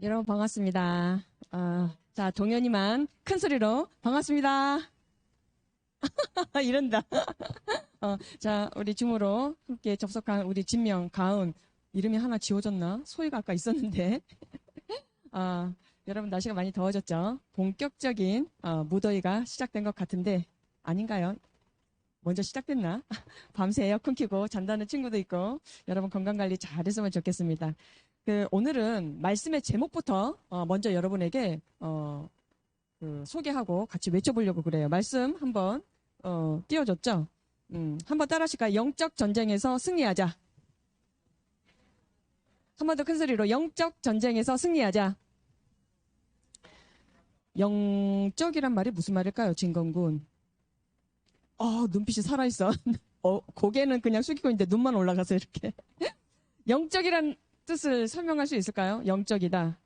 여러분 반갑습니다. 자, 동현이만 큰 소리로 반갑습니다. 이런다. 자, 우리 줌으로 함께 접속한 우리 진명, 가은. 이름이 하나 지워졌나? 소희가 아까 있었는데. 아, 여러분 날씨가 많이 더워졌죠? 본격적인 무더위가 시작된 것 같은데 아닌가요? 먼저 시작됐나? 밤새 에어컨 켜고 잔다는 친구도 있고 여러분 건강관리 잘했으면 좋겠습니다. 오늘은 말씀의 제목부터 먼저 여러분에게 소개하고 같이 외쳐보려고 그래요. 말씀 한번 띄워줬죠? 한번 따라하실까요? 영적 전쟁에서 승리하자. 한 번 더 큰 소리로 영적 전쟁에서 승리하자. 영적이란 말이 무슨 말일까요, 진건군? 눈빛이 살아있어. 고개는 그냥 숙이고 있는데 눈만 올라가서 이렇게. 영적이란 뜻을 설명할 수 있을까요? 영적이다.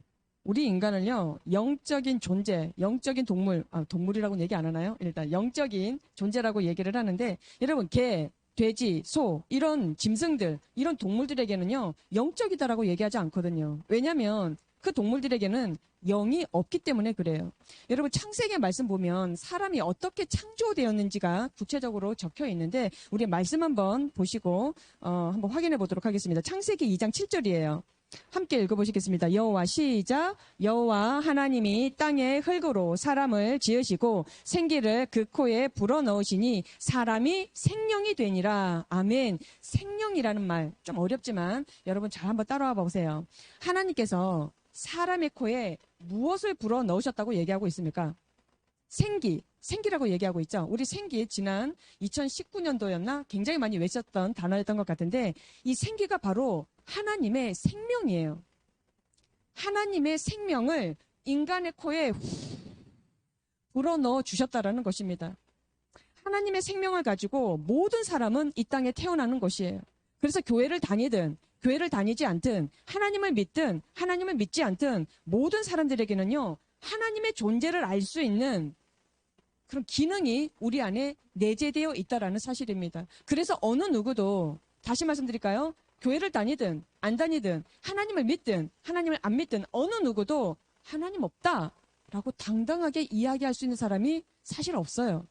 우리 인간은요, 영적인 존재, 영적인 동물, 동물이라고는 얘기 안 하나요? 일단 영적인 존재라고 얘기를 하는데, 여러분, 개, 돼지, 소, 이런 짐승들, 이런 동물들에게는요, 영적이다라고 얘기하지 않거든요. 왜냐면 그 동물들에게는 영이 없기 때문에 그래요. 여러분, 창세기 말씀 보면 사람이 어떻게 창조되었는지가 구체적으로 적혀 있는데, 우리 말씀 한번 보시고, 한번 확인해 보도록 하겠습니다. 창세기 2장 7절이에요. 함께 읽어보시겠습니다. 여호와 시작. 여호와 하나님이 땅의 흙으로 사람을 지으시고 생기를 그 코에 불어넣으시니 사람이 생명이 되니라. 아멘. 생명이라는 말 좀 어렵지만 여러분 잘 한번 따라와 보세요. 하나님께서 사람의 코에 무엇을 불어넣으셨다고 얘기하고 있습니까? 생기라고 얘기하고 있죠. 우리 생기 지난 2019년도였나 굉장히 많이 외쳤던 단어였던 것 같은데 이 생기가 바로 하나님의 생명이에요. 하나님의 생명을 인간의 코에 불어넣어 주셨다라는 것입니다. 하나님의 생명을 가지고 모든 사람은 이 땅에 태어나는 것이에요. 그래서 교회를 다니든 교회를 다니지 않든 하나님을 믿든 하나님을 믿지 않든 모든 사람들에게는요. 하나님의 존재를 알 수 있는 그런 기능이 우리 안에 내재되어 있다라는 사실입니다. 그래서 어느 누구도 다시 말씀드릴까요? 교회를 다니든 안 다니든 하나님을 믿든 하나님을 안 믿든 어느 누구도 하나님 없다라고 당당하게 이야기할 수 있는 사람이 사실 없어요.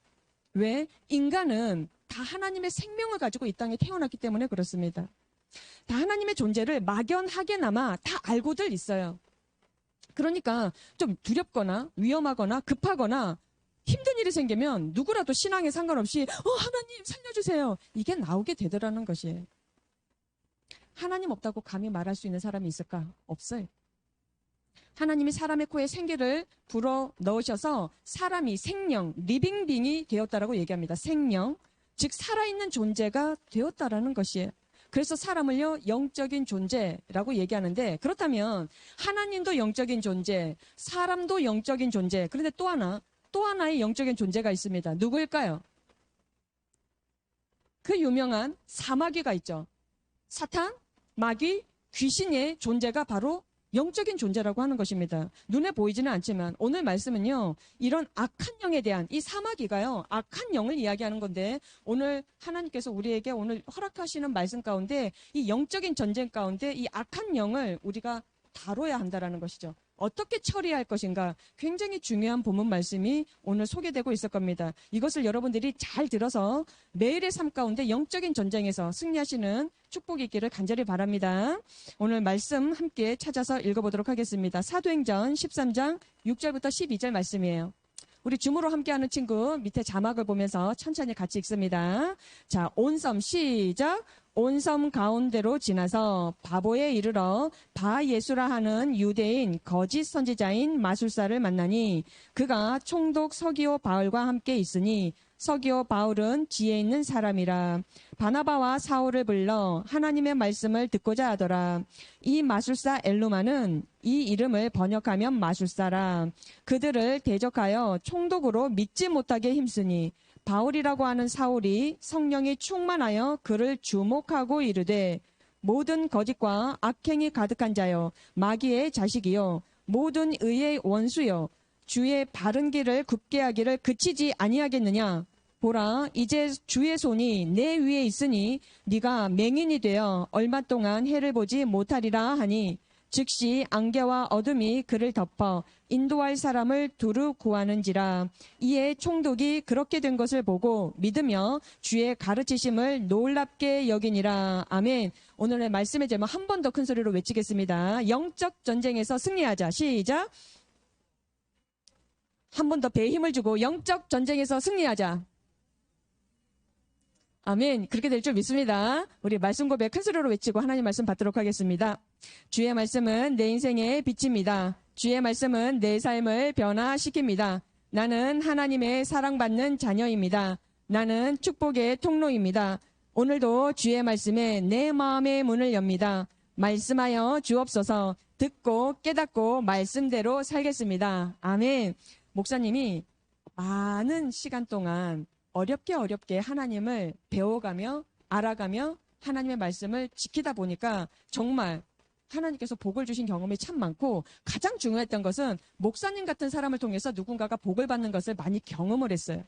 왜? 인간은 다 하나님의 생명을 가지고 이 땅에 태어났기 때문에 그렇습니다. 다 하나님의 존재를 막연하게나마 다 알고들 있어요. 그러니까 좀 두렵거나 위험하거나 급하거나 힘든 일이 생기면 누구라도 신앙에 상관없이 하나님 살려주세요. 이게 나오게 되더라는 것이에요. 하나님 없다고 감히 말할 수 있는 사람이 있을까? 없어요. 하나님이 사람의 코에 생기를 불어 넣으셔서 사람이 생명, 리빙빙이 되었다라고 얘기합니다. 생명, 즉 살아있는 존재가 되었다라는 것이에요. 그래서 사람을요 영적인 존재라고 얘기하는데 그렇다면 하나님도 영적인 존재, 사람도 영적인 존재. 그런데 또 하나의 영적인 존재가 있습니다. 누구일까요? 그 유명한 사마귀가 있죠. 사탄, 마귀, 귀신의 존재가 바로 영적인 존재라고 하는 것입니다. 눈에 보이지는 않지만 오늘 말씀은요. 이런 악한 영에 대한 이 사마귀가요. 악한 영을 이야기하는 건데 오늘 하나님께서 우리에게 오늘 허락하시는 말씀 가운데 이 영적인 전쟁 가운데 이 악한 영을 우리가 다뤄야 한다라는 것이죠. 어떻게 처리할 것인가 굉장히 중요한 본문 말씀이 오늘 소개되고 있을 겁니다. 이것을 여러분들이 잘 들어서 매일의 삶 가운데 영적인 전쟁에서 승리하시는 축복이 있기를 간절히 바랍니다. 오늘 말씀 함께 찾아서 읽어보도록 하겠습니다. 사도행전 13장 6절부터 12절 말씀이에요. 우리 줌으로 함께하는 친구 밑에 자막을 보면서 천천히 같이 읽습니다. 자, 온섬 시작. 온 섬 가운데로 지나서 바보에 이르러 바예수라 하는 유대인 거짓 선지자인 마술사를 만나니 그가 총독 서기오 바울과 함께 있으니 서기오 바울은 지혜 있는 사람이라. 바나바와 사울을 불러 하나님의 말씀을 듣고자 하더라. 이 마술사 엘루마는 이 이름을 번역하면 마술사라. 그들을 대적하여 총독으로 믿지 못하게 힘쓰니 바울이라고 하는 사울이 성령이 충만하여 그를 주목하고 이르되 모든 거짓과 악행이 가득한 자여 마귀의 자식이요 모든 의의 원수여 주의 바른 길을 굽게 하기를 그치지 아니하겠느냐. 보라 이제 주의 손이 내 위에 있으니 네가 맹인이 되어 얼마 동안 해를 보지 못하리라 하니 즉시 안개와 어둠이 그를 덮어 인도할 사람을 두루 구하는지라. 이에 총독이 그렇게 된 것을 보고 믿으며 주의 가르치심을 놀랍게 여기니라. 아멘. 오늘의 말씀의 제목 한 번 더 큰 소리로 외치겠습니다. 영적 전쟁에서 승리하자. 시작. 한 번 더 배에 힘을 주고 영적 전쟁에서 승리하자. 아멘. 그렇게 될 줄 믿습니다. 우리 말씀 고백 큰 소리로 외치고 하나님 말씀 받도록 하겠습니다. 주의 말씀은 내 인생의 빛입니다. 주의 말씀은 내 삶을 변화시킵니다. 나는 하나님의 사랑받는 자녀입니다. 나는 축복의 통로입니다. 오늘도 주의 말씀에 내 마음의 문을 엽니다. 말씀하여 주옵소서. 듣고 깨닫고 말씀대로 살겠습니다. 아멘. 목사님이 많은 시간 동안 어렵게 하나님을 배워가며 알아가며 하나님의 말씀을 지키다 보니까 정말 하나님께서 복을 주신 경험이 참 많고 가장 중요했던 것은 목사님 같은 사람을 통해서 누군가가 복을 받는 것을 많이 경험을 했어요.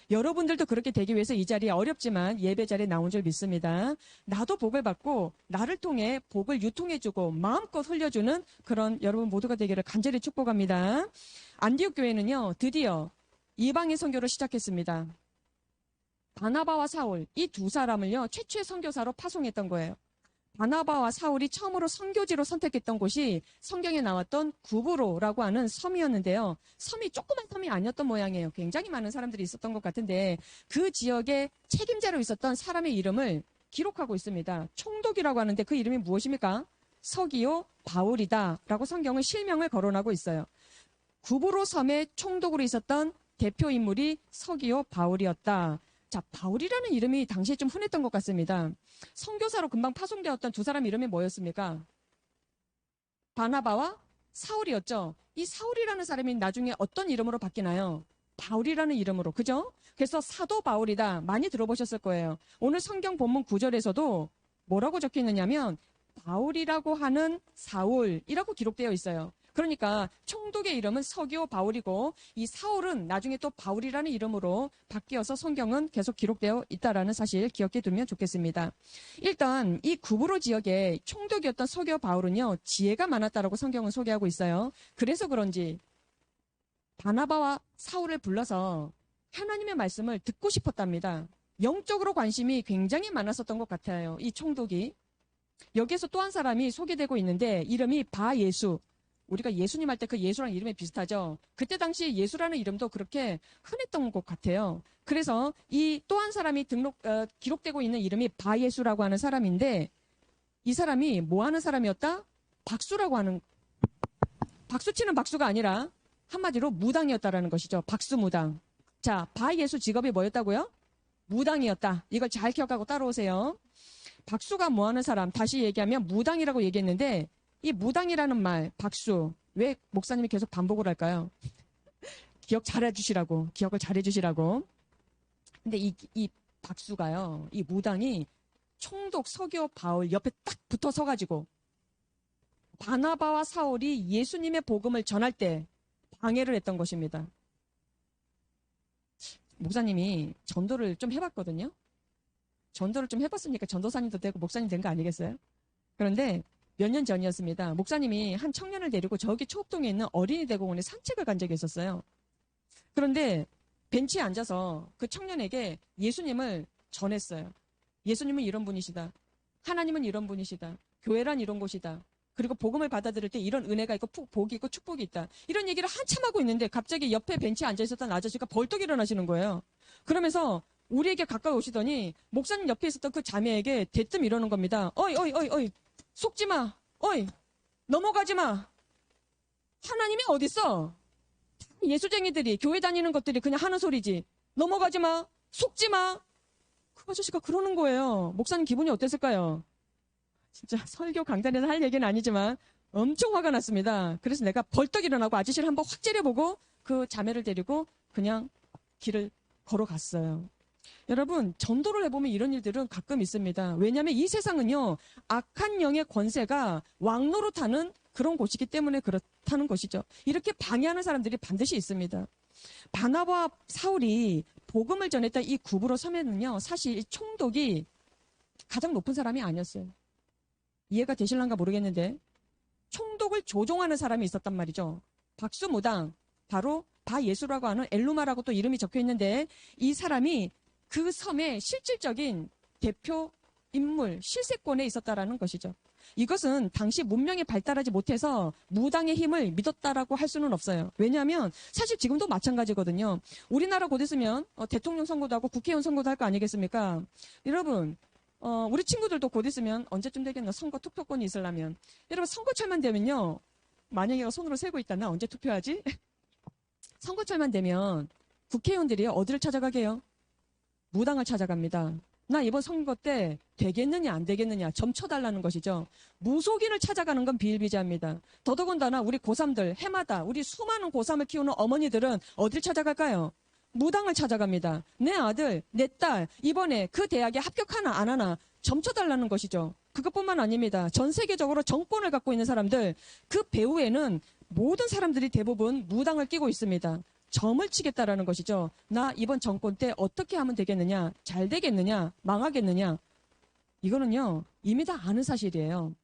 여러분들도 그렇게 되기 위해서 이 자리에 어렵지만 예배 자리에 나온 줄 믿습니다. 나도 복을 받고 나를 통해 복을 유통해주고 마음껏 흘려주는 그런 여러분 모두가 되기를 간절히 축복합니다. 안디옥 교회는요, 드디어 이방인 선교를 시작했습니다. 바나바와 사울, 이 두 사람을요, 최초의 선교사로 파송했던 거예요. 바나바와 사울이 처음으로 선교지로 선택했던 곳이 성경에 나왔던 구브로라고 하는 섬이었는데요. 섬이 조그만 섬이 아니었던 모양이에요. 굉장히 많은 사람들이 있었던 것 같은데 그 지역의 책임자로 있었던 사람의 이름을 기록하고 있습니다. 총독이라고 하는데 그 이름이 무엇입니까? 서기오 바울이다라고 성경은 실명을 거론하고 있어요. 구브로 섬의 총독으로 있었던 대표 인물이 서기오 바울이었다. 자, 바울이라는 이름이 당시에 좀 흔했던 것 같습니다. 선교사로 금방 파송되었던 두 사람 이름이 뭐였습니까? 바나바와 사울이었죠. 이 사울이라는 사람이 나중에 어떤 이름으로 바뀌나요? 바울이라는 이름으로. 그죠? 그래서 사도 바울이다. 많이 들어보셨을 거예요. 오늘 성경 본문 9절에서도 뭐라고 적혀 있느냐면 바울이라고 하는 사울이라고 기록되어 있어요. 그러니까 총독의 이름은 서기오 바울이고 이 사울은 나중에 또 바울이라는 이름으로 바뀌어서 성경은 계속 기록되어 있다는 사실 기억해 두면 좋겠습니다. 일단 이 구브로 지역의 총독이었던 서기오 바울은요, 지혜가 많았다라고 성경은 소개하고 있어요. 그래서 그런지 바나바와 사울을 불러서 하나님의 말씀을 듣고 싶었답니다. 영적으로 관심이 굉장히 많았었던 것 같아요. 이 총독이. 여기에서 또 한 사람이 소개되고 있는데 이름이 바예수. 우리가 예수님 할 때 그 예수라는 이름이 비슷하죠. 그때 당시 예수라는 이름도 그렇게 흔했던 것 같아요. 그래서 이 또 한 사람이 기록되고 있는 이름이 바예수라고 하는 사람인데 이 사람이 뭐 하는 사람이었다? 박수라고 하는, 박수 치는 박수가 아니라 한마디로 무당이었다라는 것이죠. 박수무당. 자, 바예수 직업이 뭐였다고요? 무당이었다. 이걸 잘 기억하고 따라오세요. 박수가 뭐 하는 사람? 다시 얘기하면 무당이라고 얘기했는데 이 무당이라는 말, 박수, 왜 목사님이 계속 반복을 할까요? 기억을 잘 해주시라고. 근데 이 박수가요, 이 무당이 총독 서기오 바울 옆에 딱 붙어 서가지고 바나바와 사울이 예수님의 복음을 전할 때 방해를 했던 것입니다. 목사님이 전도를 좀 해봤거든요. 전도를 좀 해봤으니까 전도사님도 되고 목사님 된 거 아니겠어요? 그런데 몇 년 전이었습니다. 목사님이 한 청년을 데리고 저기 초읍동에 있는 어린이 대공원에 산책을 간 적이 있었어요. 그런데 벤치에 앉아서 그 청년에게 예수님을 전했어요. 예수님은 이런 분이시다. 하나님은 이런 분이시다. 교회란 이런 곳이다. 그리고 복음을 받아들일 때 이런 은혜가 있고 복이 있고 축복이 있다. 이런 얘기를 한참 하고 있는데 갑자기 옆에 벤치에 앉아있었던 아저씨가 벌떡 일어나시는 거예요. 그러면서 우리에게 가까이 오시더니 목사님 옆에 있었던 그 자매에게 대뜸 이러는 겁니다. 어이 속지 마. 어이 넘어가지 마. 하나님이 어딨어? 예수쟁이들이 교회 다니는 것들이 그냥 하는 소리지. 넘어가지 마. 속지 마. 그 아저씨가 그러는 거예요. 목사님 기분이 어땠을까요? 진짜 설교 강단에서 할 얘기는 아니지만 엄청 화가 났습니다. 그래서 내가 벌떡 일어나고 아저씨를 한번 확 째려보고 그 자매를 데리고 그냥 길을 걸어갔어요. 여러분, 전도를 해보면 이런 일들은 가끔 있습니다. 왜냐하면 이 세상은요, 악한 영의 권세가 왕노릇하는 그런 곳이기 때문에 그렇다는 것이죠. 이렇게 방해하는 사람들이 반드시 있습니다. 바나바와 사울이 복음을 전했던 이 구브로 섬에는요, 사실 이 총독이 가장 높은 사람이 아니었어요. 이해가 되실란가 모르겠는데 총독을 조종하는 사람이 있었단 말이죠. 박수무당, 바로 바예수라고 하는 엘루마라고 또 이름이 적혀 있는데 이 사람이 그 섬의 실질적인 대표 인물, 실세권에 있었다라는 것이죠. 이것은 당시 문명이 발달하지 못해서 무당의 힘을 믿었다라고 할 수는 없어요. 왜냐하면 사실 지금도 마찬가지거든요. 우리나라 곧 있으면 대통령 선거도 하고 국회의원 선거도 할 거 아니겠습니까? 여러분, 우리 친구들도 곧 있으면 언제쯤 되겠나 선거 투표권이 있으려면. 여러분 선거철만 되면요. 만약에 손으로 세고 있다. 나 언제 투표하지? 선거철만 되면 국회의원들이 어디를 찾아가게요? 무당을 찾아갑니다. 나 이번 선거 때 되겠느냐 안 되겠느냐 점쳐달라는 것이죠. 무속인을 찾아가는 건 비일비재합니다. 더더군다나 우리 고3들 해마다 우리 수많은 고3을 키우는 어머니들은 어딜 찾아갈까요? 무당을 찾아갑니다. 내 아들, 내 딸 이번에 그 대학에 합격하나 안 하나 점쳐달라는 것이죠. 그것뿐만 아닙니다. 전 세계적으로 정권을 갖고 있는 사람들 그 배후에는 모든 사람들이 대부분 무당을 끼고 있습니다. 점을 치겠다라는 것이죠. 나 이번 정권 때 어떻게 하면 되겠느냐, 잘 되겠느냐, 망하겠느냐. 이거는요, 이미 다 아는 사실이에요.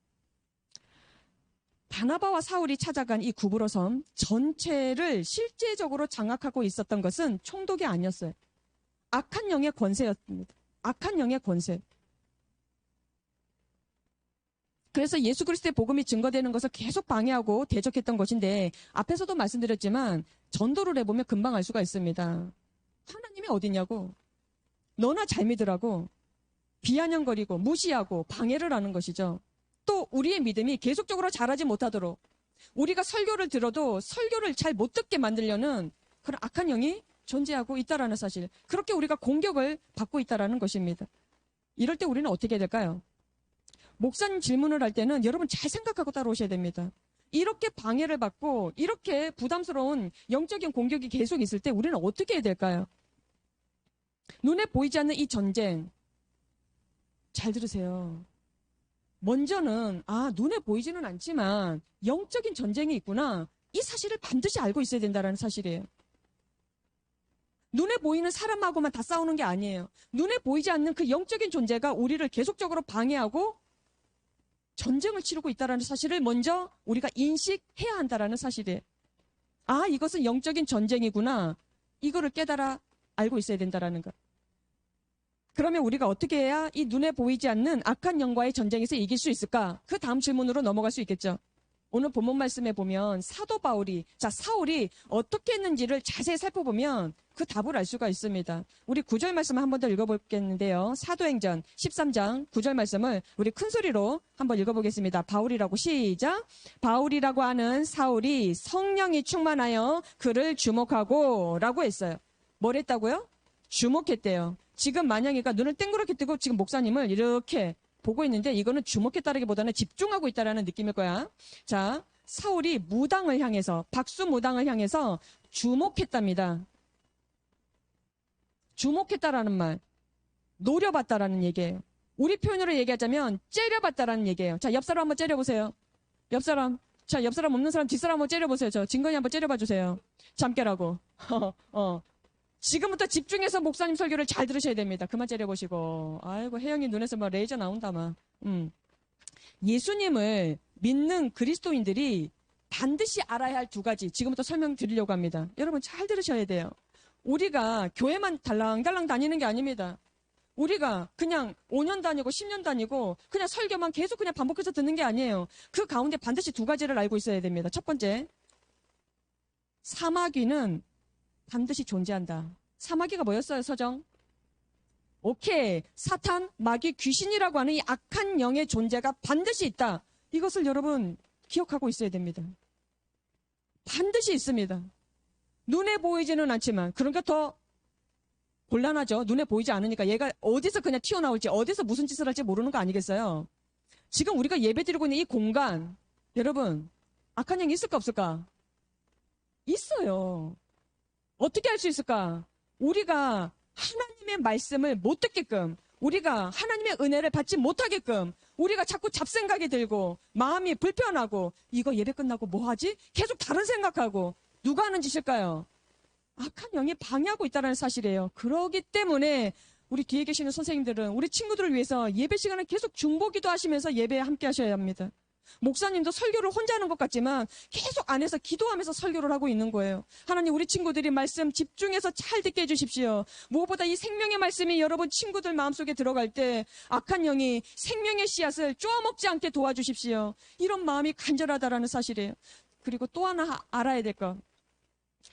바나바와 사울이 찾아간 이 구브로 섬 전체를 실제적으로 장악하고 있었던 것은 총독이 아니었어요. 악한 영의 권세였습니다. 악한 영의 권세. 그래서 예수 그리스도의 복음이 증거되는 것을 계속 방해하고 대적했던 것인데 앞에서도 말씀드렸지만 전도를 해보면 금방 알 수가 있습니다. 하나님이 어디냐고 너나 잘 믿으라고 비아냥거리고 무시하고 방해를 하는 것이죠. 또 우리의 믿음이 계속적으로 자라지 못하도록 우리가 설교를 들어도 설교를 잘 못 듣게 만들려는 그런 악한 영이 존재하고 있다라는 사실. 그렇게 우리가 공격을 받고 있다라는 것입니다. 이럴 때 우리는 어떻게 해야 될까요? 목사님 질문을 할 때는 여러분 잘 생각하고 따라오셔야 됩니다. 이렇게 방해를 받고 이렇게 부담스러운 영적인 공격이 계속 있을 때 우리는 어떻게 해야 될까요? 눈에 보이지 않는 이 전쟁. 잘 들으세요. 먼저는 눈에 보이지는 않지만 영적인 전쟁이 있구나. 이 사실을 반드시 알고 있어야 된다는 사실이에요. 눈에 보이는 사람하고만 다 싸우는 게 아니에요. 눈에 보이지 않는 그 영적인 존재가 우리를 계속적으로 방해하고 전쟁을 치르고 있다는 사실을 먼저 우리가 인식해야 한다는 사실이에요. 이것은 영적인 전쟁이구나. 이거를 깨달아 알고 있어야 된다는 것. 그러면 우리가 어떻게 해야 이 눈에 보이지 않는 악한 영과의 전쟁에서 이길 수 있을까? 그 다음 질문으로 넘어갈 수 있겠죠. 오늘 본문 말씀에 보면 사도 바울이 사울이 어떻게 했는지를 자세히 살펴보면 그 답을 알 수가 있습니다. 우리 9절 말씀을 한 번 더 읽어보겠는데요. 사도행전 13장 9절 말씀을 우리 큰 소리로 한번 읽어보겠습니다. 바울이라고 시작. 바울이라고 하는 사울이 성령이 충만하여 그를 주목하고 라고 했어요. 뭘 했다고요? 주목했대요. 지금 만약에가 눈을 땡그랗게 뜨고 지금 목사님을 이렇게 보고 있는데 이거는 주목했다라기보다는 집중하고 있다라는 느낌일 거야. 자, 사울이 무당을 향해서 박수무당을 향해서 주목했답니다. 주목했다라는 말, 노려봤다라는 얘기예요. 우리 표현으로 얘기하자면 째려봤다라는 얘기예요. 자, 옆사람 한번 째려보세요. 옆사람. 자, 옆사람 없는 사람 뒷사람 한번 째려보세요. 저 진건이 한번 째려봐 주세요. 잠깨라고. 지금부터 집중해서 목사님 설교를 잘 들으셔야 됩니다. 그만 째려보시고. 아이고, 혜영이 눈에서 막 레이저 나온다, 막. 예수님을 믿는 그리스도인들이 반드시 알아야 할 두 가지. 지금부터 설명드리려고 합니다. 여러분 잘 들으셔야 돼요. 우리가 교회만 달랑달랑 다니는 게 아닙니다. 우리가 그냥 5년 다니고 10년 다니고 그냥 설교만 계속 그냥 반복해서 듣는 게 아니에요. 그 가운데 반드시 두 가지를 알고 있어야 됩니다. 첫 번째, 사마귀는 반드시 존재한다. 사마귀가 뭐였어요, 서정? 오케이. 사탄, 마귀, 귀신이라고 하는 이 악한 영의 존재가 반드시 있다. 이것을 여러분 기억하고 있어야 됩니다. 반드시 있습니다. 눈에 보이지는 않지만, 그러니까 더 곤란하죠. 눈에 보이지 않으니까 얘가 어디서 그냥 튀어나올지, 어디서 무슨 짓을 할지 모르는 거 아니겠어요? 지금 우리가 예배드리고 있는 이 공간, 여러분, 악한 영이 있을까 없을까? 있어요. 어떻게 할 수 있을까? 우리가 하나님의 말씀을 못 듣게끔, 우리가 하나님의 은혜를 받지 못하게끔, 우리가 자꾸 잡생각이 들고, 마음이 불편하고, 이거 예배 끝나고 뭐 하지? 계속 다른 생각하고, 누가 하는 짓일까요? 악한 영이 방해하고 있다는 사실이에요. 그러기 때문에 우리 뒤에 계시는 선생님들은 우리 친구들을 위해서 예배 시간을 계속 중보기도 하시면서 예배에 함께 하셔야 합니다. 목사님도 설교를 혼자 하는 것 같지만 계속 안에서 기도하면서 설교를 하고 있는 거예요. 하나님, 우리 친구들이 말씀 집중해서 잘 듣게 해주십시오. 무엇보다 이 생명의 말씀이 여러분 친구들 마음속에 들어갈 때 악한 영이 생명의 씨앗을 쪼아먹지 않게 도와주십시오. 이런 마음이 간절하다라는 사실이에요. 그리고 또 하나 알아야 될 것.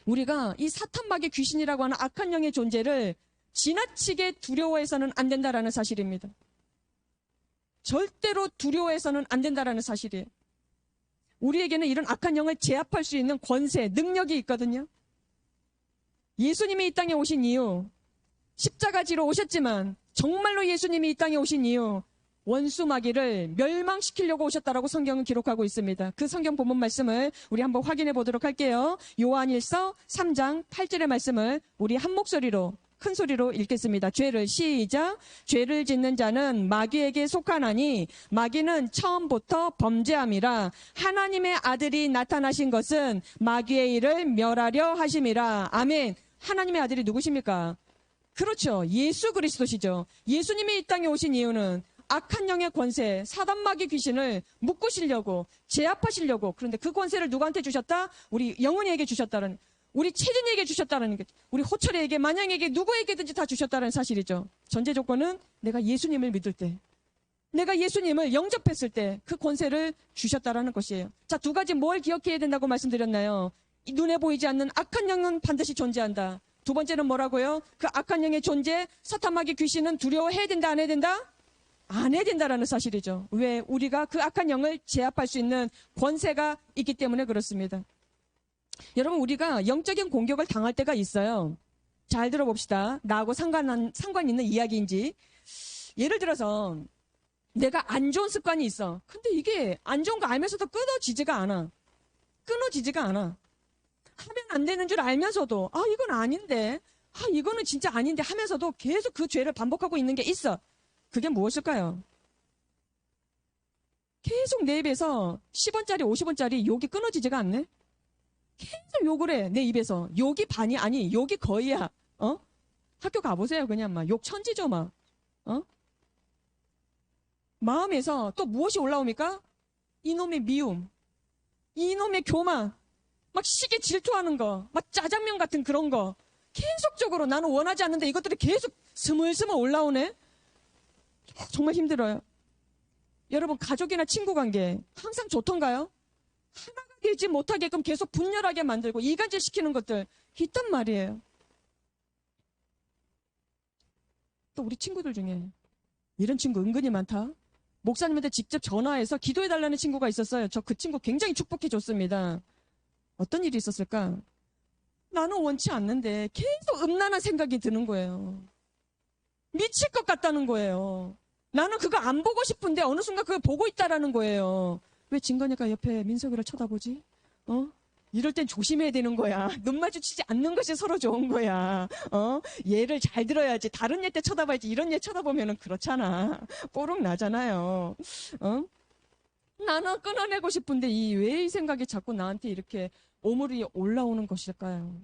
우리가 이 사탄마귀 귀신이라고 하는 악한 영의 존재를 지나치게 두려워해서는 안 된다라는 사실입니다. 절대로 두려워해서는 안 된다라는 사실이에요. 우리에게는 이런 악한 영을 제압할 수 있는 권세, 능력이 있거든요. 예수님이 이 땅에 오신 이유, 십자가 지러 오셨지만 정말로 예수님이 이 땅에 오신 이유, 원수 마귀를 멸망시키려고 오셨다라고 성경은 기록하고 있습니다. 그 성경 본문 말씀을 우리 한번 확인해 보도록 할게요. 요한일서 3장 8절의 말씀을 우리 한 목소리로 큰 소리로 읽겠습니다. 시작. 죄를 짓는 자는 마귀에게 속하나니 마귀는 처음부터 범죄함이라. 하나님의 아들이 나타나신 것은 마귀의 일을 멸하려 하심이라. 아멘. 하나님의 아들이 누구십니까? 그렇죠. 예수 그리스도시죠. 예수님이 이 땅에 오신 이유는 악한 영의 권세, 사단 마귀 귀신을 묶으시려고, 제압하시려고. 그런데 그 권세를 누구한테 주셨다? 우리 영은이에게 주셨다는, 우리 채진이에게 주셨다는 게, 우리 호철이에게, 만양에게, 누구에게든지 다 주셨다는 사실이죠. 전제 조건은 내가 예수님을 믿을 때, 내가 예수님을 영접했을 때 그 권세를 주셨다라는 것이에요. 자, 두 가지 뭘 기억해야 된다고 말씀드렸나요? 이 눈에 보이지 않는 악한 영은 반드시 존재한다. 두 번째는 뭐라고요? 그 악한 영의 존재, 사탄 마귀 귀신은 두려워해야 된다, 안 해야 된다? 안 해야 된다라는 사실이죠. 왜? 우리가 그 악한 영을 제압할 수 있는 권세가 있기 때문에 그렇습니다. 여러분, 우리가 영적인 공격을 당할 때가 있어요. 잘 들어봅시다. 나하고 상관 있는 이야기인지. 예를 들어서 내가 안 좋은 습관이 있어. 근데 이게 안 좋은 거 알면서도 끊어지지가 않아. 하면 안 되는 줄 알면서도 이건 아닌데, 이거는 진짜 아닌데 하면서도 계속 그 죄를 반복하고 있는 게 있어. 그게 무엇일까요? 계속 내 입에서 10원짜리, 50원짜리 욕이 끊어지지가 않네? 계속 욕을 해, 내 입에서. 욕이 반이 아니, 욕이 거의야. 학교 가보세요. 그냥 막 욕 천지죠, 막. 마음에서 또 무엇이 올라옵니까? 이놈의 미움, 이놈의 교만, 막 시기 질투하는 거, 막 짜장면 같은 그런 거. 계속적으로 나는 원하지 않는데 이것들이 계속 스물스물 올라오네? 정말 힘들어요. 여러분, 가족이나 친구 관계 항상 좋던가요? 하나가 되지 못하게끔 계속 분열하게 만들고 이간질시키는 것들 있단 말이에요. 또 우리 친구들 중에 이런 친구 은근히 많다. 목사님한테 직접 전화해서 기도해달라는 친구가 있었어요. 저 그 친구 굉장히 축복해줬습니다. 어떤 일이 있었을까? 나는 원치 않는데 계속 음란한 생각이 드는 거예요. 미칠 것 같다는 거예요. 나는 그거 안 보고 싶은데 어느 순간 그걸 보고 있다라는 거예요. 왜 진건이가 옆에 민석이를 쳐다보지? 이럴 땐 조심해야 되는 거야. 눈 마주치지 않는 것이 서로 좋은 거야. 얘를 잘 들어야지. 다른 얘 때 쳐다봐야지. 이런 얘 쳐다보면은 그렇잖아. 뽀록 나잖아요. 나는 끊어내고 싶은데 왜 이 생각이 자꾸 나한테 이렇게 오물이 올라오는 것일까요?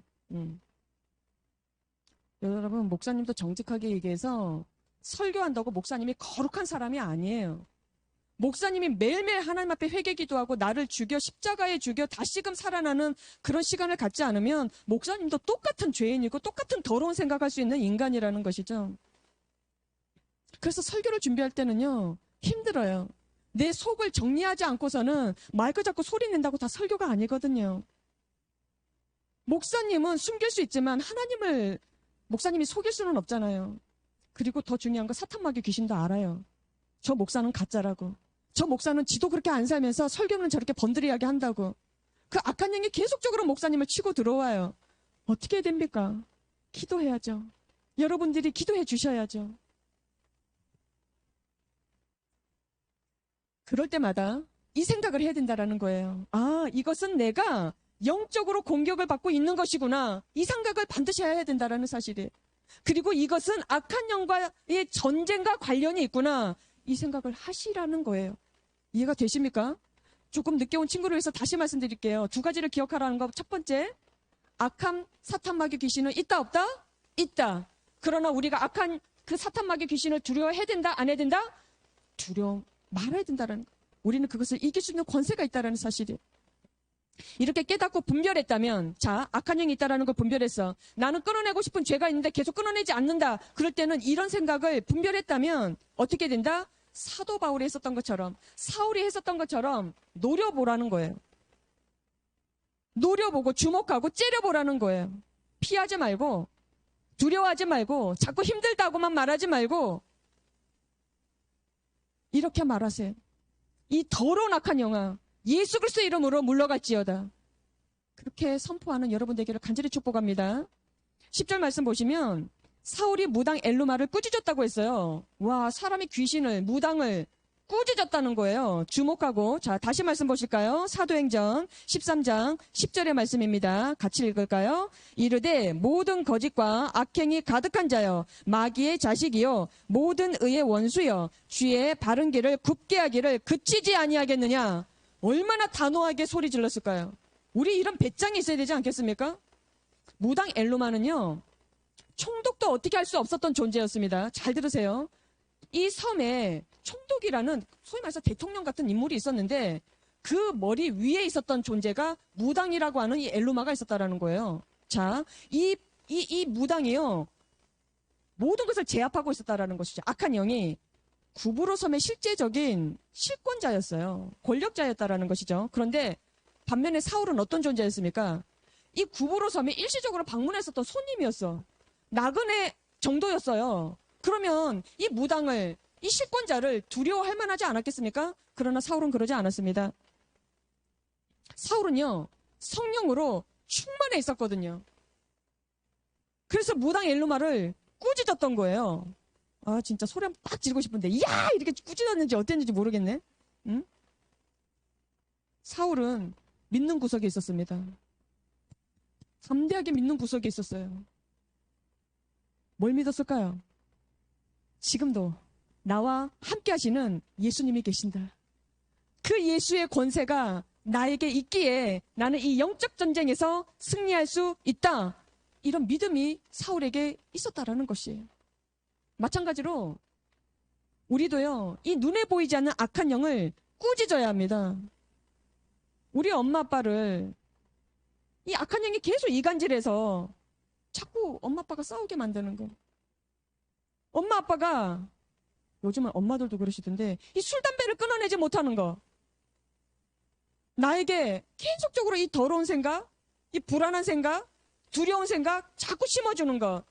여러분, 목사님도 정직하게 얘기해서 설교한다고 목사님이 거룩한 사람이 아니에요. 목사님이 매일매일 하나님 앞에 회개 기도하고 나를 죽여, 십자가에 죽여 다시금 살아나는 그런 시간을 갖지 않으면 목사님도 똑같은 죄인이고 똑같은 더러운 생각할 수 있는 인간이라는 것이죠. 그래서 설교를 준비할 때는요, 힘들어요. 내 속을 정리하지 않고서는 마이크 잡고 소리 낸다고 다 설교가 아니거든요. 목사님은 숨길 수 있지만 목사님이 속일 수는 없잖아요. 그리고 더 중요한 건 사탄 마귀 귀신도 알아요. 저 목사는 가짜라고. 저 목사는 지도 그렇게 안 살면서 설교는 저렇게 번드리하게 한다고. 그 악한 영이 계속적으로 목사님을 치고 들어와요. 어떻게 해야 됩니까? 기도해야죠. 여러분들이 기도해 주셔야죠. 그럴 때마다 이 생각을 해야 된다는 거예요. 이것은 내가 영적으로 공격을 받고 있는 것이구나. 이 생각을 반드시 해야 된다는 사실이에요. 그리고 이것은 악한 영과의 전쟁과 관련이 있구나. 이 생각을 하시라는 거예요. 이해가 되십니까? 조금 늦게 온 친구를 위해서 다시 말씀드릴게요. 두 가지를 기억하라는 거. 첫 번째, 악한 사탄 마귀 귀신은 있다 없다? 있다. 그러나 우리가 악한 그 사탄 마귀 귀신을 두려워해야 된다? 안 해야 된다? 두려워 말아야 된다는 거. 우리는 그것을 이길 수 있는 권세가 있다는 사실이에요. 이렇게 깨닫고 분별했다면, 자, 악한 영이 있다는 걸 분별했어. 나는 끊어내고 싶은 죄가 있는데 계속 끊어내지 않는다. 그럴 때는 이런 생각을 분별했다면 어떻게 된다? 사도 바울이 했었던 것처럼, 사울이 했었던 것처럼 노려보라는 거예요. 노려보고 주목하고 째려보라는 거예요. 피하지 말고, 두려워하지 말고, 자꾸 힘들다고만 말하지 말고, 이렇게 말하세요. 이 더러운 악한 영아, 예수 그리스도의 이름으로 물러갈지어다. 그렇게 선포하는 여러분 되기를 간절히 축복합니다. 10절 말씀 보시면 사울이 무당 엘루마를 꾸짖었다고 했어요. 와, 사람이 귀신을, 무당을 꾸짖었다는 거예요. 주목하고, 자, 다시 말씀 보실까요? 사도행전 13장 10절의 말씀입니다. 같이 읽을까요? 이르되 모든 거짓과 악행이 가득한 자여, 마귀의 자식이요, 모든 의의 원수여, 주의 바른 길을 굽게 하기를 그치지 아니하겠느냐. 얼마나 단호하게 소리 질렀을까요? 우리 이런 배짱이 있어야 되지 않겠습니까? 무당 엘루마는요, 총독도 어떻게 할 수 없었던 존재였습니다. 잘 들으세요. 이 섬에 총독이라는 소위 말해서 대통령 같은 인물이 있었는데 그 머리 위에 있었던 존재가 무당이라고 하는 이 엘루마가 있었다라는 거예요. 자, 이 무당이요, 모든 것을 제압하고 있었다라는 것이죠. 악한 영이 구브로 섬의 실제적인 실권자였어요. 권력자였다라는 것이죠. 그런데 반면에 사울은 어떤 존재였습니까? 이 구브로 섬에 일시적으로 방문했었던 손님이었어. 나그네 정도였어요. 그러면 이 무당을, 이 실권자를 두려워할 만하지 않았겠습니까? 그러나 사울은 그러지 않았습니다. 사울은요, 성령으로 충만해 있었거든요. 그래서 무당 엘루마를 꾸짖었던 거예요. 아, 진짜 소리 한번 딱 지르고 싶은데, 야! 이렇게 꾸짖었는지 어땠는지 모르겠네. 응? 사울은 믿는 구석에 있었습니다. 담대하게 믿는 구석에 있었어요. 뭘 믿었을까요? 지금도 나와 함께 하시는 예수님이 계신다. 그 예수의 권세가 나에게 있기에 나는 이 영적 전쟁에서 승리할 수 있다. 이런 믿음이 사울에게 있었다라는 것이에요. 마찬가지로 우리도요, 이 눈에 보이지 않는 악한 영을 꾸짖어야 합니다. 우리 엄마 아빠를 이 악한 영이 계속 이간질해서 자꾸 엄마 아빠가 싸우게 만드는 거. 엄마 아빠가, 요즘은 엄마들도 그러시던데, 이 술 담배를 끊어내지 못하는 거. 나에게 계속적으로 이 더러운 생각, 이 불안한 생각, 두려운 생각 자꾸 심어주는 것.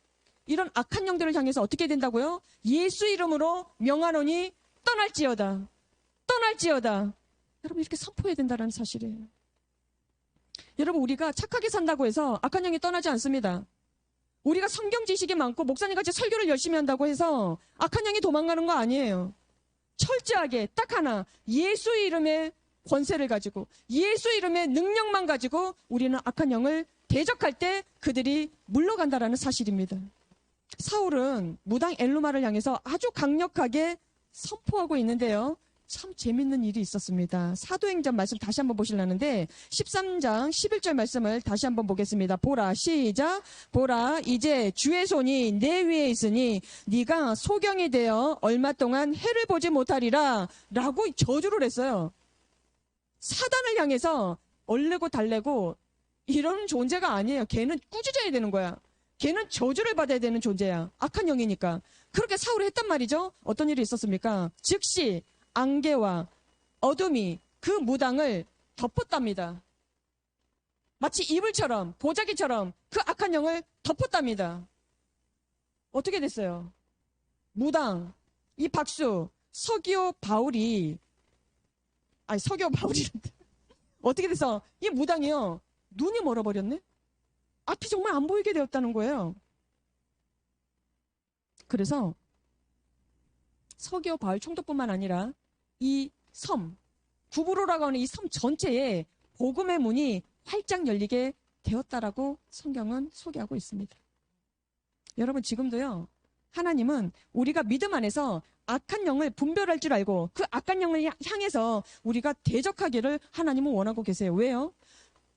이런 악한 영들을 향해서 어떻게 된다고요? 예수 이름으로 명하노니 떠날지어다. 떠날지어다. 여러분, 이렇게 선포해야 된다는 사실이에요. 여러분, 우리가 착하게 산다고 해서 악한 영이 떠나지 않습니다. 우리가 성경 지식이 많고 목사님같이 설교를 열심히 한다고 해서 악한 영이 도망가는 거 아니에요. 철저하게 딱 하나, 예수의 이름의 권세를 가지고, 예수 이름의 능력만 가지고 우리는 악한 영을 대적할 때 그들이 물러간다라는 사실입니다. 사울은 무당 엘루마를 향해서 아주 강력하게 선포하고 있는데요. 참 재밌는 일이 있었습니다. 사도행전 말씀 다시 한번 보시려는데 13장 11절 말씀을 다시 한번 보겠습니다. 보라, 시작. 보라, 이제 주의 손이 내 위에 있으니 네가 소경이 되어 얼마 동안 해를 보지 못하리라 라고 저주를 했어요. 사단을 향해서 얼레고 달래고 이런 존재가 아니에요. 걔는 꾸짖어야 되는 거야. 걔는 저주를 받아야 되는 존재야. 악한 영이니까. 그렇게 사울이 했단 말이죠. 어떤 일이 있었습니까? 즉시 안개와 어둠이 그 무당을 덮었답니다. 마치 이불처럼, 보자기처럼 그 악한 영을 덮었답니다. 어떻게 됐어요? 무당, 이 박수, 서기오 바울이 어떻게 돼서 이 무당이요, 눈이 멀어버렸네? 앞이 정말 안 보이게 되었다는 거예요. 그래서 서기오 바울 총독뿐만 아니라 이 섬, 구브로라고 하는 이 섬 전체에 복음의 문이 활짝 열리게 되었다라고 성경은 소개하고 있습니다. 여러분, 지금도요, 하나님은 우리가 믿음 안에서 악한 영을 분별할 줄 알고 그 악한 영을 향해서 우리가 대적하기를 하나님은 원하고 계세요. 왜요?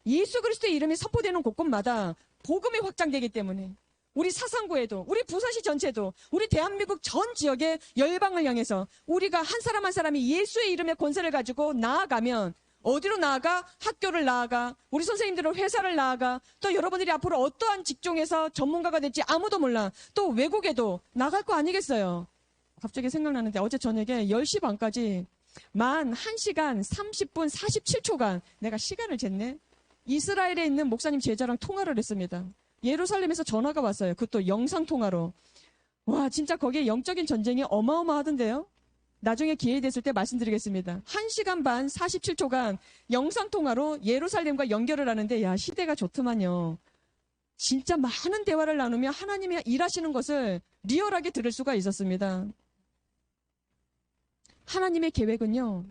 예수 그리스도의 이름이 선포되는 곳곳마다 복음이 확장되기 때문에, 우리 사상구에도, 우리 부산시 전체도, 우리 대한민국 전 지역의 열방을 향해서 우리가 한 사람 한 사람이 예수의 이름의 권세를 가지고 나아가면 어디로 나아가? 학교를 나아가, 우리 선생님들은 회사를 나아가, 또 여러분들이 앞으로 어떠한 직종에서 전문가가 될지 아무도 몰라. 또 외국에도 나갈 거 아니겠어요? 갑자기 생각나는데 어제 저녁에 10시 반까지 만 1시간 30분 47초간 내가 시간을 쟀네. 이스라엘에 있는 목사님 제자랑 통화를 했습니다. 예루살렘에서 전화가 왔어요. 그것도 영상통화로. 와, 진짜 거기에 영적인 전쟁이 어마어마하던데요. 나중에 기회 됐을 때 말씀드리겠습니다. 1시간 반 47초간 영상통화로 예루살렘과 연결을 하는데 야, 시대가 좋더만요. 진짜 많은 대화를 나누며 하나님이 일하시는 것을 리얼하게 들을 수가 있었습니다. 하나님의 계획은요,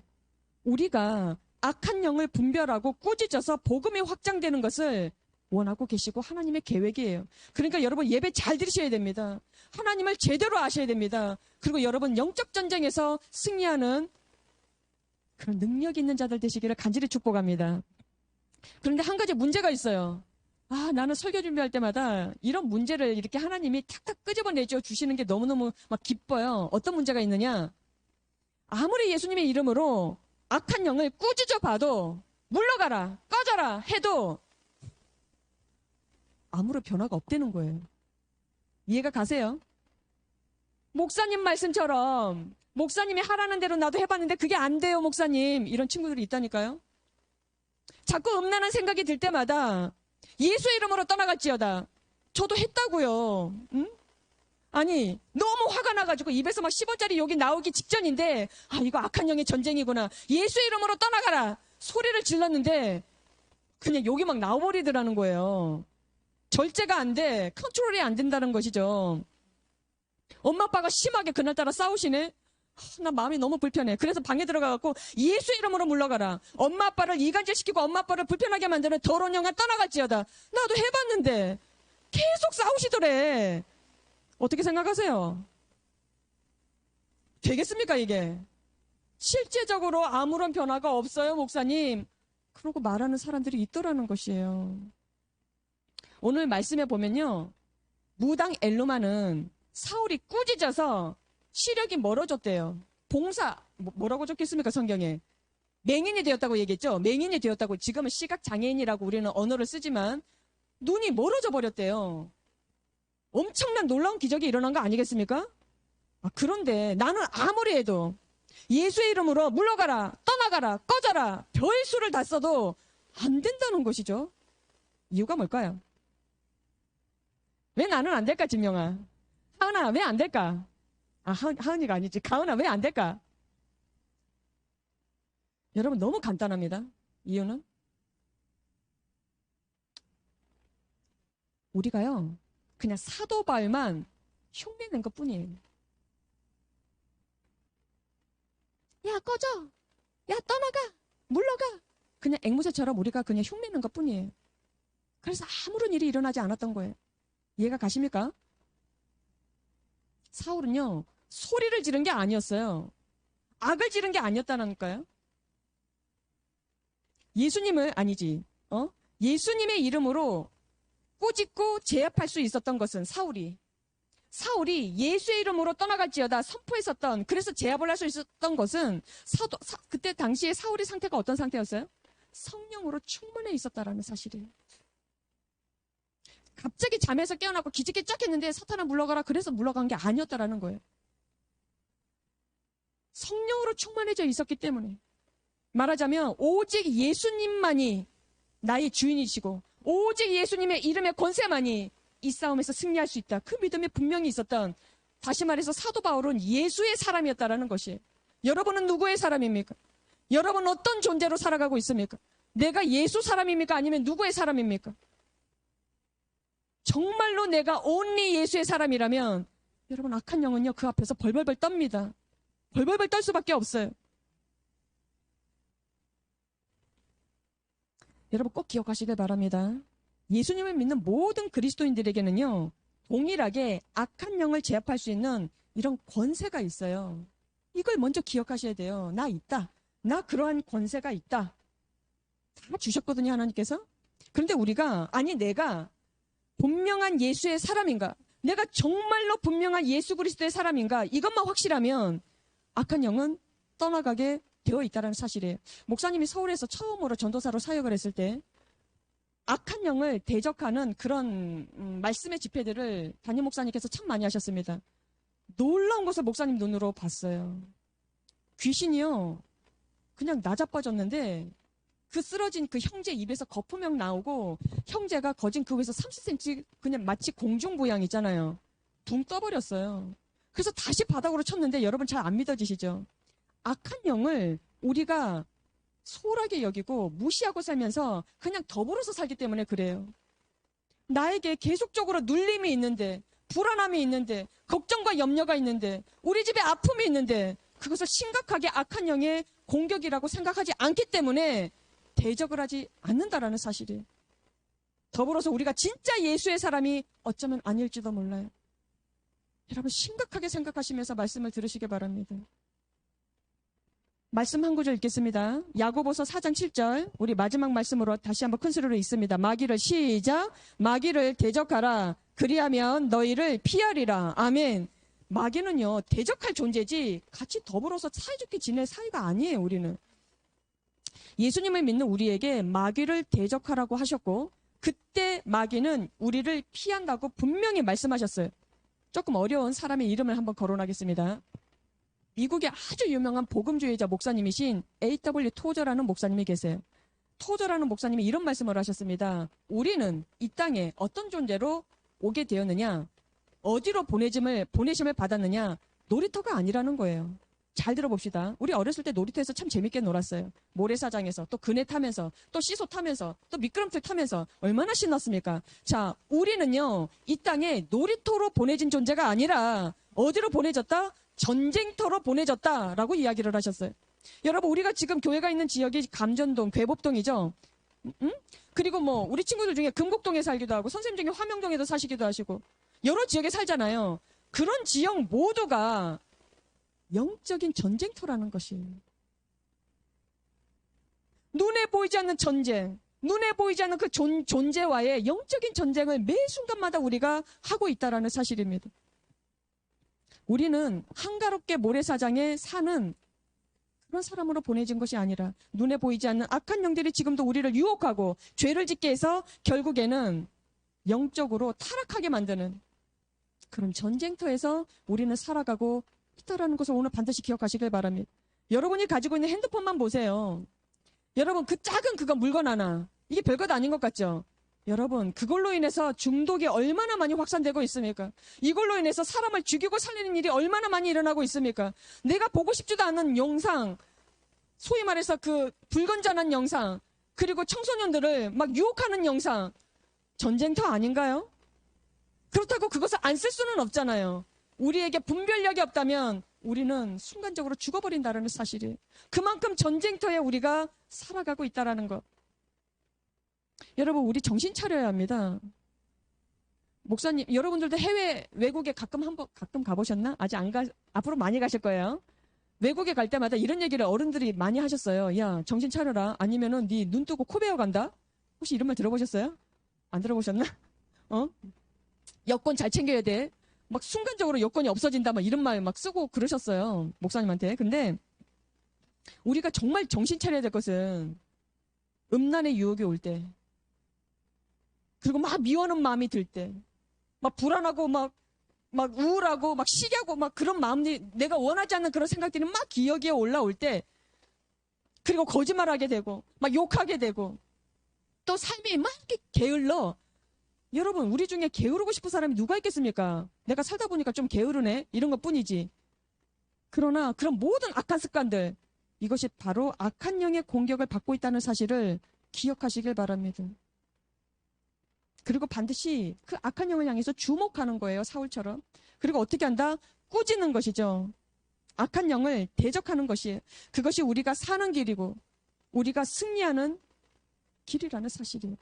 우리가 악한 영을 분별하고 꾸짖어서 복음이 확장되는 것을 원하고 계시고 하나님의 계획이에요. 그러니까 여러분 예배 잘 들으셔야 됩니다. 하나님을 제대로 아셔야 됩니다. 그리고 여러분 영적 전쟁에서 승리하는 그런 능력 있는 자들 되시기를 간절히 축복합니다. 그런데 한 가지 문제가 있어요. 아, 나는 설교 준비할 때마다 이런 문제를 이렇게 하나님이 탁탁 끄집어내줘 주시는 게 너무너무 막 기뻐요. 어떤 문제가 있느냐? 아무리 예수님의 이름으로 악한 영을 꾸짖어 봐도 물러가라, 꺼져라 해도 아무런 변화가 없다는 거예요. 이해가 가세요? 목사님 말씀처럼 목사님이 하라는 대로 나도 해봤는데 그게 안 돼요, 목사님. 이런 친구들이 있다니까요. 자꾸 음란한 생각이 들 때마다 예수의 이름으로 떠나갈지어다. 저도 했다고요. 응? 아니, 너무 화가 나가지고 입에서 막 10원짜리 욕이 나오기 직전인데 아, 이거 악한 영의 전쟁이구나. 예수의 이름으로 떠나가라. 소리를 질렀는데 그냥 욕이 막 나와버리더라는 거예요. 절제가 안 돼. 컨트롤이 안 된다는 것이죠. 엄마 아빠가 심하게 그날따라 싸우시네. 나 마음이 너무 불편해. 그래서 방에 들어가갖고 예수 이름으로 물러가라. 엄마 아빠를 이간질시키고 엄마 아빠를 불편하게 만드는 더러운 영아 떠나갈지어다. 나도 해봤는데 계속 싸우시더래. 어떻게 생각하세요? 되겠습니까 이게? 실제적으로 아무런 변화가 없어요, 목사님. 그러고 말하는 사람들이 있더라는 것이에요. 오늘 말씀에 보면요, 무당 엘루마는 사울이 꾸짖어서 시력이 멀어졌대요. 봉사, 뭐라고 적혀있습니까 성경에? 맹인이 되었다고 얘기했죠. 맹인이 되었다고. 지금은 시각장애인이라고 우리는 언어를 쓰지만 눈이 멀어져 버렸대요. 엄청난 놀라운 기적이 일어난 거 아니겠습니까? 아, 그런데 나는 아무리 해도 예수의 이름으로 물러가라, 떠나가라, 꺼져라, 별수를 다 써도 안 된다는 것이죠. 이유가 뭘까요? 왜 나는 안 될까, 진명아? 하은아, 왜 안 될까? 아, 하은이가 아니지. 가은아, 왜 안 될까? 여러분, 너무 간단합니다. 이유는? 우리가요, 그냥 사도 바울만 흉내낸 것 뿐이에요. 야, 꺼져! 야, 떠나가! 물러가! 그냥 앵무새처럼 우리가 그냥 흉내낸 것 뿐이에요. 그래서 아무런 일이 일어나지 않았던 거예요. 이해가 가십니까? 사울은요, 소리를 지른 게 아니었어요. 악을 지른 게 아니었다니까요. 예수님을, 아니지, 예수님의 이름으로 꾸짖고 제압할 수 있었던 것은 사울이 예수의 이름으로 떠나갈지어다 선포했었던, 그래서 제압을 할 수 있었던 것은 그때 당시에 사울의 상태가 어떤 상태였어요? 성령으로 충만해 있었다라는 사실이에요. 갑자기 잠에서 깨어나고 기지개 쫙 했는데 사탄아 물러가라 그래서 물러간 게 아니었다라는 거예요. 성령으로 충만해져 있었기 때문에, 말하자면 오직 예수님만이 나의 주인이시고 오직 예수님의 이름의 권세만이 이 싸움에서 승리할 수 있다. 그 믿음이 분명히 있었던, 다시 말해서 사도 바울은 예수의 사람이었다라는 것이에요. 여러분은 누구의 사람입니까? 여러분 어떤 존재로 살아가고 있습니까? 내가 예수 사람입니까? 아니면 누구의 사람입니까? 정말로 내가 only 예수의 사람이라면 여러분 악한 영은요 그 앞에서 벌벌벌 떱니다. 벌벌벌 떨 수밖에 없어요. 여러분 꼭 기억하시길 바랍니다. 예수님을 믿는 모든 그리스도인들에게는요 동일하게 악한 영을 제압할 수 있는 이런 권세가 있어요. 이걸 먼저 기억하셔야 돼요. 나 있다. 나 그러한 권세가 있다. 다 주셨거든요, 하나님께서. 그런데 우리가, 아니 내가 분명한 예수의 사람인가? 내가 정말로 분명한 예수 그리스도의 사람인가? 이것만 확실하면 악한 영은 떠나가게 되어 있다는 사실이에요. 목사님이 서울에서 처음으로 전도사로 사역을 했을 때 악한 영을 대적하는 그런 말씀의 집회들을 담임 목사님께서 참 많이 하셨습니다. 놀라운 것을 목사님 눈으로 봤어요. 귀신이요, 그냥 나자빠졌는데 그 쓰러진 그 형제 입에서 거품명 나오고 형제가 거진 그 위에서 30cm 그냥 마치 공중부양 있잖아요. 둥 떠버렸어요. 그래서 다시 바닥으로 쳤는데 여러분 잘 안 믿어지시죠? 악한 영을 우리가 소홀하게 여기고 무시하고 살면서 그냥 더불어서 살기 때문에 그래요. 나에게 계속적으로 눌림이 있는데, 불안함이 있는데, 걱정과 염려가 있는데, 우리 집에 아픔이 있는데 그것을 심각하게 악한 영의 공격이라고 생각하지 않기 때문에 대적을 하지 않는다라는 사실이에요. 더불어서 우리가 진짜 예수의 사람이 어쩌면 아닐지도 몰라요. 여러분 심각하게 생각하시면서 말씀을 들으시기 바랍니다. 말씀 한 구절 읽겠습니다. 야고보서 4장 7절, 우리 마지막 말씀으로 다시 한번 큰 소리로 읽습니다. 마귀를 시작. 마귀를 대적하라. 그리하면 너희를 피하리라. 아멘. 마귀는요, 대적할 존재지 같이 더불어서 사이좋게 지낼 사이가 아니에요. 우리는 예수님을 믿는 우리에게 마귀를 대적하라고 하셨고, 그때 마귀는 우리를 피한다고 분명히 말씀하셨어요. 조금 어려운 사람의 이름을 한번 거론하겠습니다. 미국의 아주 유명한 복음주의자 목사님이신 A.W. 토저라는 목사님이 계세요. 토저라는 목사님이 이런 말씀을 하셨습니다. 우리는 이 땅에 어떤 존재로 오게 되었느냐, 어디로 보내심을 받았느냐, 놀이터가 아니라는 거예요. 잘 들어봅시다. 우리 어렸을 때 놀이터에서 참 재밌게 놀았어요. 모래사장에서, 또 그네 타면서, 또 시소 타면서, 또 미끄럼틀 타면서 얼마나 신났습니까? 자, 우리는요, 이 땅에 놀이터로 보내진 존재가 아니라 어디로 보내졌다? 전쟁터로 보내졌다라고 이야기를 하셨어요. 여러분, 우리가 지금 교회가 있는 지역이 감전동, 괴법동이죠. 그리고 뭐 우리 친구들 중에 금곡동에 살기도 하고 선생님 중에 화명동에도 사시기도 하시고 여러 지역에 살잖아요. 그런 지역 모두가 영적인 전쟁터라는 것이에요. 눈에 보이지 않는 전쟁, 눈에 보이지 않는 그 존재와의 영적인 전쟁을 매 순간마다 우리가 하고 있다는 사실입니다. 우리는 한가롭게 모래사장에 사는 그런 사람으로 보내진 것이 아니라 눈에 보이지 않는 악한 영들이 지금도 우리를 유혹하고 죄를 짓게 해서 결국에는 영적으로 타락하게 만드는 그런 전쟁터에서 우리는 살아가고 있다는 것을 오늘 반드시 기억하시길 바랍니다. 여러분이 가지고 있는 핸드폰만 보세요. 여러분, 그 작은 그거 물건 하나, 이게 별것 아닌 것 같죠? 여러분, 그걸로 인해서 중독이 얼마나 많이 확산되고 있습니까? 이걸로 인해서 사람을 죽이고 살리는 일이 얼마나 많이 일어나고 있습니까? 내가 보고 싶지도 않은 영상, 소위 말해서 그 불건전한 영상, 그리고 청소년들을 막 유혹하는 영상, 전쟁터 아닌가요? 그렇다고 그것을 안 쓸 수는 없잖아요. 우리에게 분별력이 없다면 우리는 순간적으로 죽어버린다는 사실이에요. 그만큼 전쟁터에 우리가 살아가고 있다는 것. 여러분, 우리 정신 차려야 합니다. 목사님, 여러분들도 해외, 외국에 가끔 가보셨나? 아직 앞으로 많이 가실 거예요. 외국에 갈 때마다 이런 얘기를 어른들이 많이 하셨어요. 야, 정신 차려라. 아니면은 네 눈 뜨고 코 베어 간다? 혹시 이런 말 들어보셨어요? 안 들어보셨나? 여권 잘 챙겨야 돼. 막 순간적으로 여권이 없어진다. 막 이런 말 막 쓰고 그러셨어요. 목사님한테. 근데 우리가 정말 정신 차려야 될 것은 음란의 유혹이 올 때, 그리고 막 미워하는 마음이 들 때, 막 불안하고 막 우울하고 막 시기하고 막 그런 마음들이, 내가 원하지 않는 그런 생각들이 막 기억에 올라올 때, 그리고 거짓말하게 되고 막 욕하게 되고 또 삶이 막 이렇게 게을러. 여러분, 우리 중에 게으르고 싶은 사람이 누가 있겠습니까? 내가 살다 보니까 좀 게으르네 이런 것뿐이지. 그러나 그런 모든 악한 습관들, 이것이 바로 악한 영의 공격을 받고 있다는 사실을 기억하시길 바랍니다. 그리고 반드시 그 악한 영을 향해서 주목하는 거예요. 사울처럼. 그리고 어떻게 한다? 꾸짖는 것이죠. 악한 영을 대적하는 것이에요. 그것이 우리가 사는 길이고 우리가 승리하는 길이라는 사실이에요.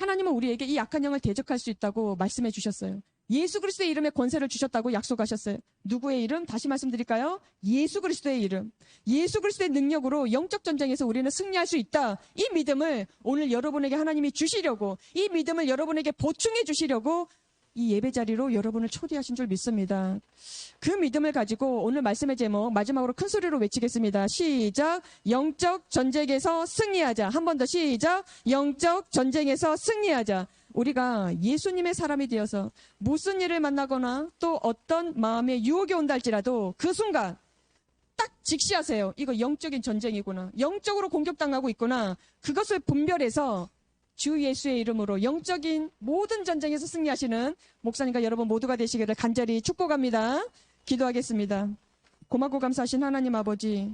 하나님은 우리에게 이 악한 영을 대적할 수 있다고 말씀해 주셨어요. 예수 그리스도의 이름에 권세를 주셨다고 약속하셨어요. 누구의 이름? 다시 말씀드릴까요? 예수 그리스도의 이름. 예수 그리스도의 능력으로 영적 전쟁에서 우리는 승리할 수 있다. 이 믿음을 오늘 여러분에게 하나님이 주시려고, 이 믿음을 여러분에게 보충해 주시려고 이 예배 자리로 여러분을 초대하신 줄 믿습니다. 그 믿음을 가지고 오늘 말씀의 제목 마지막으로 큰 소리로 외치겠습니다. 시작. 영적 전쟁에서 승리하자. 한 번 더 시작. 영적 전쟁에서 승리하자. 우리가 예수님의 사람이 되어서 무슨 일을 만나거나 또 어떤 마음의 유혹이 온다 할지라도 그 순간 딱 직시하세요. 이거 영적인 전쟁이구나. 영적으로 공격당하고 있구나. 그것을 분별해서 주 예수의 이름으로 영적인 모든 전쟁에서 승리하시는 목사님과 여러분 모두가 되시기를 간절히 축복합니다. 기도하겠습니다. 고맙고 감사하신 하나님 아버지,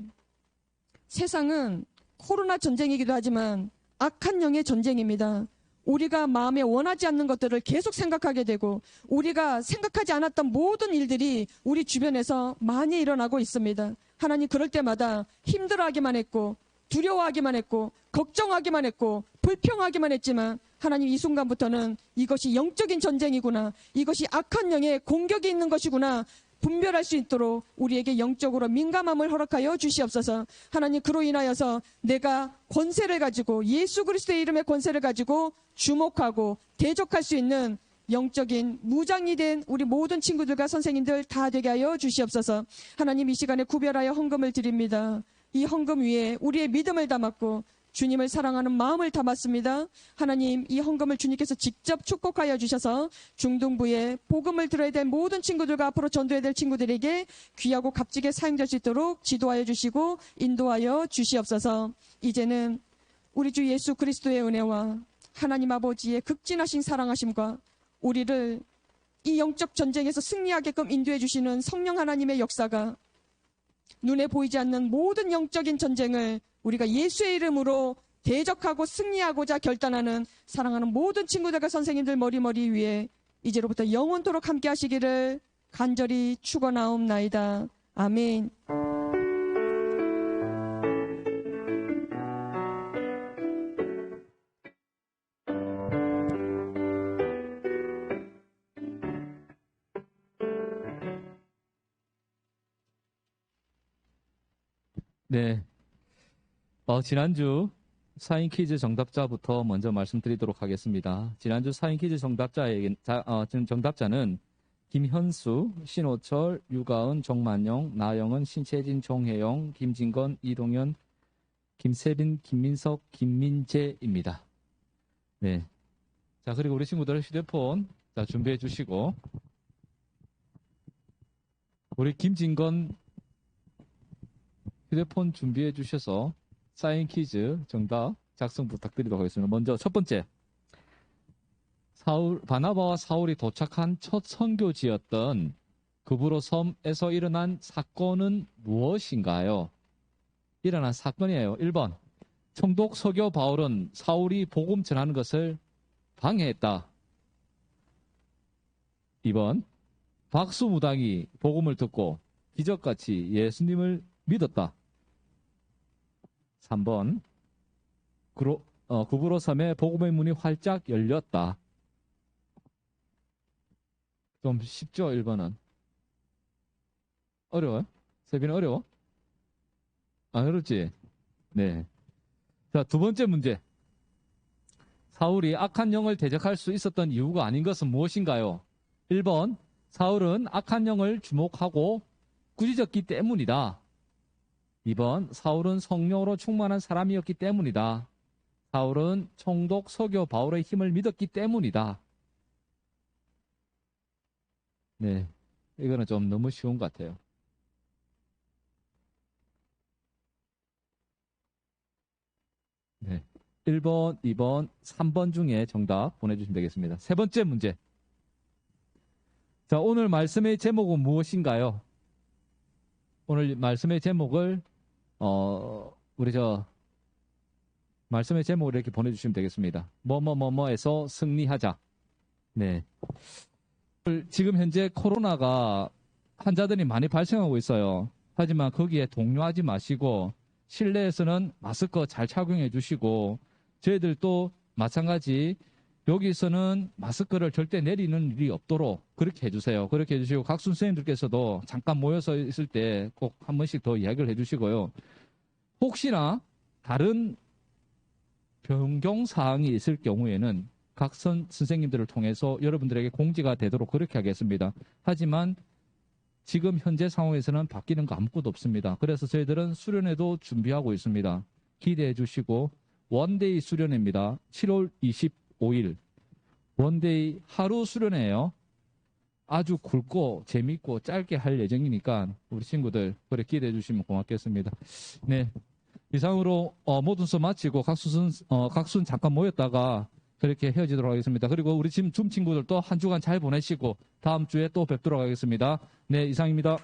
세상은 코로나 전쟁이기도 하지만 악한 영의 전쟁입니다. 우리가 마음에 원하지 않는 것들을 계속 생각하게 되고 우리가 생각하지 않았던 모든 일들이 우리 주변에서 많이 일어나고 있습니다. 하나님, 그럴 때마다 힘들어하기만 했고 두려워하기만 했고 걱정하기만 했고 불평하기만 했지만 하나님, 이 순간부터는 이것이 영적인 전쟁이구나, 이것이 악한 영의 공격이 있는 것이구나 분별할 수 있도록 우리에게 영적으로 민감함을 허락하여 주시옵소서. 하나님, 그로 인하여서 내가 권세를 가지고 예수 그리스도의 이름의 권세를 가지고 주목하고 대적할 수 있는 영적인 무장이 된 우리 모든 친구들과 선생님들 다 되게 하여 주시옵소서. 하나님, 이 시간에 구별하여 헌금을 드립니다. 이 헌금 위에 우리의 믿음을 담았고 주님을 사랑하는 마음을 담았습니다. 하나님, 이 헌금을 주님께서 직접 축복하여 주셔서 중등부에 복음을 들어야 될 모든 친구들과 앞으로 전도해야 될 친구들에게 귀하고 값지게 사용될 수 있도록 지도하여 주시고 인도하여 주시옵소서. 이제는 우리 주 예수 그리스도의 은혜와 하나님 아버지의 극진하신 사랑하심과 우리를 이 영적 전쟁에서 승리하게끔 인도해 주시는 성령 하나님의 역사가 눈에 보이지 않는 모든 영적인 전쟁을 우리가 예수의 이름으로 대적하고 승리하고자 결단하는 사랑하는 모든 친구들과 선생님들 머리 위에 이제로부터 영원토록 함께 하시기를 간절히 축원하옵나이다. 아멘. 네. 지난주 사인 퀴즈 정답자부터 먼저 말씀드리도록 하겠습니다. 지난주 사인 퀴즈 정답자는 김현수, 신호철, 유가은, 정만영, 나영은, 신채진, 정혜영, 김진건, 이동현, 김세빈, 김민석, 김민재입니다. 네. 자, 그리고 우리 친구들 휴대폰 준비해 주시고, 우리 김진건 휴대폰 준비해 주셔서 사인 퀴즈 정답 작성 부탁드리도록 하겠습니다. 먼저 첫 번째, 바나바와 사울이 도착한 첫 선교지였던 그브로 섬에서 일어난 사건은 무엇인가요? 일어난 사건이에요. 1번, 총독 서교 바울은 사울이 복음 전하는 것을 방해했다. 2번, 박수무당이 복음을 듣고 기적같이 예수님을 믿었다. 3번, 그브로 섬에 복음의 문이 활짝 열렸다. 좀 쉽죠? 1번은. 어려워요? 세빈은 어려워? 안 어렵지? 네. 자, 두 번째 문제. 사울이 악한 영을 대적할 수 있었던 이유가 아닌 것은 무엇인가요? 1번, 사울은 악한 영을 주목하고 꾸짖었기 때문이다. 2번, 사울은 성령으로 충만한 사람이었기 때문이다. 사울은 총독 서교 바울의 힘을 믿었기 때문이다. 네, 이거는 좀 너무 쉬운 것 같아요. 네, 1번, 2번, 3번 중에 정답 보내주시면 되겠습니다. 세 번째 문제. 자, 오늘 말씀의 제목은 무엇인가요? 오늘 말씀의 제목을 말씀의 제목을 이렇게 보내주시면 되겠습니다. 뭐뭐뭐뭐에서 승리하자. 네. 지금 현재 코로나가 환자들이 많이 발생하고 있어요. 하지만 거기에 동요하지 마시고 실내에서는 마스크 잘 착용해 주시고 저희들도 마찬가지 여기서는 마스크를 절대 내리는 일이 없도록 그렇게 해주세요. 그렇게 해주시고 각순 선생님들께서도 잠깐 모여서 있을 때 꼭 한 번씩 더 이야기를 해주시고요. 혹시나 다른 변경 사항이 있을 경우에는 각 선생님들을 통해서 여러분들에게 공지가 되도록 그렇게 하겠습니다. 하지만 지금 현재 상황에서는 바뀌는 거 아무것도 없습니다. 그래서 저희들은 수련회도 준비하고 있습니다. 기대해 주시고 원데이 수련회입니다. 7월 25일 원데이 하루 수련회예요. 아주 굵고 재밌고 짧게 할 예정이니까 우리 친구들 그래 기대해 주시면 고맙겠습니다. 네, 이상으로 모든 수업 마치고 각순 잠깐 모였다가 그렇게 헤어지도록 하겠습니다. 그리고 우리 지금 줌 친구들도 한 주간 잘 보내시고 다음 주에 또 뵙도록 하겠습니다. 네, 이상입니다.